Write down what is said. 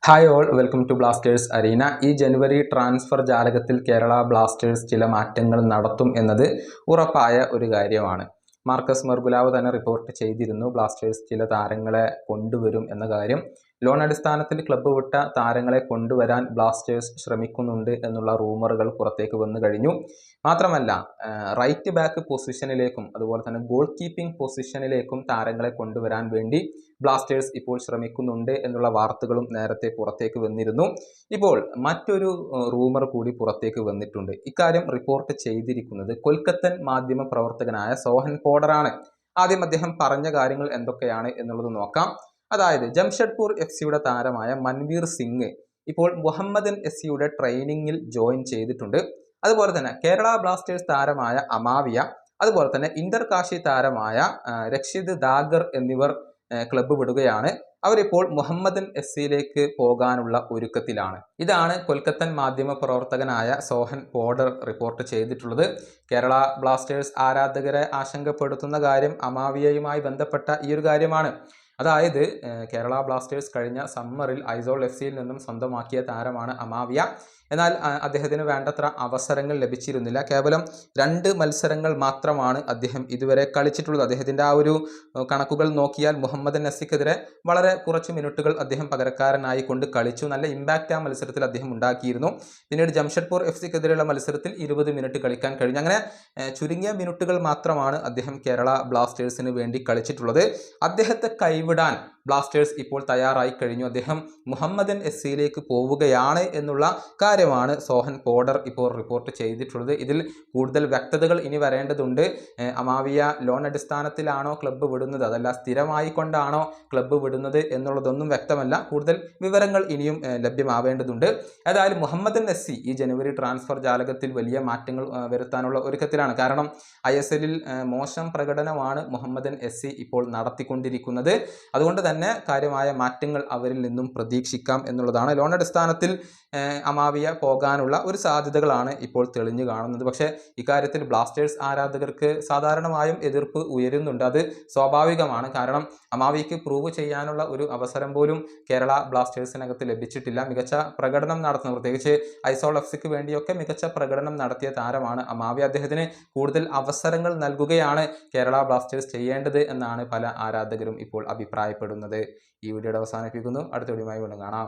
Hi all, welcome to Blasters arena. ഈ ജനുവരി transfer ജാലകത്തിൽ കേരള ബ്ലാസ്റ്റേഴ്സ് ചില മാറ്റങ്ങൾ നടത്തും എന്നത് ഉറപ്പായ ഒരു കാര്യമാണ്. മാർക്കസ് മെർഗുലാവ് തന്നെ റിപ്പോർട്ട് ചെയ്തിരുന്നു ബ്ലാസ്റ്റേഴ്സ് ചില താരങ്ങളെ കൊണ്ടുവരും എന്ന കാര്യം. ലോൺ അടിസ്ഥാനത്തിൽ ക്ലബ്ബ് വിട്ട താരങ്ങളെ കൊണ്ടുവരാൻ ബ്ലാസ്റ്റേഴ്സ് ശ്രമിക്കുന്നുണ്ട് എന്നുള്ള റൂമറുകൾ പുറത്തേക്ക് വന്നു കഴിഞ്ഞു. മാത്രമല്ല റൈറ്റ് ബാക്ക് പൊസിഷനിലേക്കും അതുപോലെ തന്നെ ഗോൾ കീപ്പിംഗ് പൊസിഷനിലേക്കും താരങ്ങളെ കൊണ്ടുവരാൻ വേണ്ടി ബ്ലാസ്റ്റേഴ്സ് ഇപ്പോൾ ശ്രമിക്കുന്നുണ്ട് എന്നുള്ള വാർത്തകളും നേരത്തെ പുറത്തേക്ക് വന്നിരുന്നു. ഇപ്പോൾ മറ്റൊരു റൂമർ കൂടി പുറത്തേക്ക് വന്നിട്ടുണ്ട്. ഇക്കാര്യം റിപ്പോർട്ട് ചെയ്തിരിക്കുന്നത് കൊൽക്കത്തൻ മാധ്യമ പ്രവർത്തകനായ സോഹൻ പോഡറാണ്. ആദ്യം അദ്ദേഹം പറഞ്ഞ കാര്യങ്ങൾ എന്തൊക്കെയാണ് എന്നുള്ളത് നോക്കാം. അതായത് ജംഷഡ്പൂർ FC താരമായ മൻവീർ സിംഗ് ഇപ്പോൾ മുഹമ്മദൻ SCയുടെ ട്രെയിനിങ്ങിൽ ജോയിൻ ചെയ്തിട്ടുണ്ട്. അതുപോലെ തന്നെ കേരള ബ്ലാസ്റ്റേഴ്സ് താരമായ അമാവിയ, അതുപോലെ തന്നെ ഇന്റർ കാശി താരമായ രക്ഷിത് ദാഗർ എന്നിവർ ക്ലബ്ബ് വിടുകയാണ്. അവരിപ്പോൾ മുഹമ്മദൻ SCയിലേക്ക് പോകാനുള്ള ഒരുക്കത്തിലാണ്. ഇതാണ് കൊൽക്കത്തൻ മാധ്യമ പ്രവർത്തകനായ സോഹൻ പോഡർ റിപ്പോർട്ട് ചെയ്തിട്ടുള്ളത്. കേരള ബ്ലാസ്റ്റേഴ്സ് ആരാധകരെ ആശങ്കപ്പെടുത്തുന്ന കാര്യം അമാവിയയുമായി ബന്ധപ്പെട്ട ഈ ഒരു കാര്യമാണ്. അതായത് കേരള ബ്ലാസ്റ്റേഴ്സ് കഴിഞ്ഞ സമ്മറിൽ ഐസോൾ FCയിൽ നിന്നും സ്വന്തമാക്കിയ താരമാണ് അമാവിയ. എന്നാൽ അദ്ദേഹത്തിന് വേണ്ടത്ര അവസരങ്ങൾ ലഭിച്ചിരുന്നില്ല. കേവലം 2 മത്സരങ്ങൾ മാത്രമാണ് അദ്ദേഹം ഇതുവരെ കളിച്ചിട്ടുള്ളത്. അദ്ദേഹത്തിൻ്റെ ആ ഒരു കണക്കുകൾ നോക്കിയാൽ മുഹമ്മദൻ SCക്കെതിരെ വളരെ കുറച്ച് മിനിറ്റുകൾ അദ്ദേഹം പകരക്കാരനായി കൊണ്ട് കളിച്ചു. നല്ല ഇമ്പാക്റ്റ് ആ മത്സരത്തിൽ അദ്ദേഹം ഉണ്ടാക്കിയിരുന്നു. പിന്നീട് ജംഷഡ്പൂർ FCക്കെതിരെയുള്ള മത്സരത്തിൽ 20 മിനിറ്റ് കളിക്കാൻ കഴിഞ്ഞു. അങ്ങനെ ചുരുങ്ങിയ മിനിറ്റുകൾ മാത്രമാണ് അദ്ദേഹം കേരള ബ്ലാസ്റ്റേഴ്സിന് വേണ്ടി കളിച്ചിട്ടുള്ളത്. അദ്ദേഹത്തെ കൈവിടാൻ ബ്ലാസ്റ്റേഴ്സ് ഇപ്പോൾ തയ്യാറായി കഴിഞ്ഞു. അദ്ദേഹം മുഹമ്മദൻ SCയിലേക്ക് പോവുകയാണ് എന്നുള്ള കാര്യമാണ് സോഹൻ പോഡർ ഇപ്പോൾ റിപ്പോർട്ട് ചെയ്തിട്ടുള്ളത്. ഇതിൽ കൂടുതൽ വ്യക്തതകൾ ഇനി വരേണ്ടതുണ്ട്. അമാവിയ ലോൺ അടിസ്ഥാനത്തിലാണോ ക്ലബ്ബ് വിടുന്നത്, അതല്ല സ്ഥിരമായി കൊണ്ടാണോ ക്ലബ്ബ് വിടുന്നത് എന്നുള്ളതൊന്നും വ്യക്തമല്ല. കൂടുതൽ വിവരങ്ങൾ ഇനിയും ലഭ്യമാവേണ്ടതുണ്ട്. ഏതായാലും മുഹമ്മദൻ SC ഈ ജനുവരി ട്രാൻസ്ഫർ ജാലകത്തിൽ വലിയ മാറ്റങ്ങൾ വരുത്താനുള്ള ഒരുക്കത്തിലാണ്. കാരണം ISLൽ മോശം പ്രകടനമാണ് മുഹമ്മദൻ SC ഇപ്പോൾ നടത്തിക്കൊണ്ടിരിക്കുന്നത്. അതുകൊണ്ട് തന്നെ കാര്യമായ മാറ്റങ്ങൾ അവരിൽ നിന്നും പ്രതീക്ഷിക്കാം എന്നുള്ളതാണ്. ലോൺ അടിസ്ഥാനത്തിൽ അമാവിയ പോകാനുള്ള ഒരു സാധ്യതകളാണ് ഇപ്പോൾ തെളിഞ്ഞു കാണുന്നത്. പക്ഷേ ഇക്കാര്യത്തിൽ ബ്ലാസ്റ്റേഴ്സ് ആരാധകർക്ക് സാധാരണമായും എതിർപ്പ് ഉയരുന്നുണ്ട്. അത് സ്വാഭാവികമാണ്. കാരണം അമാവിയയ്ക്ക് പ്രൂവ് ചെയ്യാനുള്ള ഒരു അവസരം പോലും കേരള ബ്ലാസ്റ്റേഴ്സിനകത്ത് ലഭിച്ചിട്ടില്ല. മികച്ച പ്രകടനം നടത്തുന്ന, പ്രത്യേകിച്ച് ഐസോൾ FCക്ക് വേണ്ടിയൊക്കെ മികച്ച പ്രകടനം നടത്തിയ താരമാണ് അമാവിയ. അദ്ദേഹത്തിന് കൂടുതൽ അവസരങ്ങൾ നൽകുകയാണ് കേരള ബ്ലാസ്റ്റേഴ്സ് ചെയ്യേണ്ടത് എന്നാണ് പല ആരാധകരും ഇപ്പോൾ അഭിപ്രായപ്പെടുന്നത്. ഈ വീഡിയോയുടെ അവസാനിപ്പിക്കുന്നു. അടുത്ത വീഡിയോയുമായി വീണ്ടും കാണാം.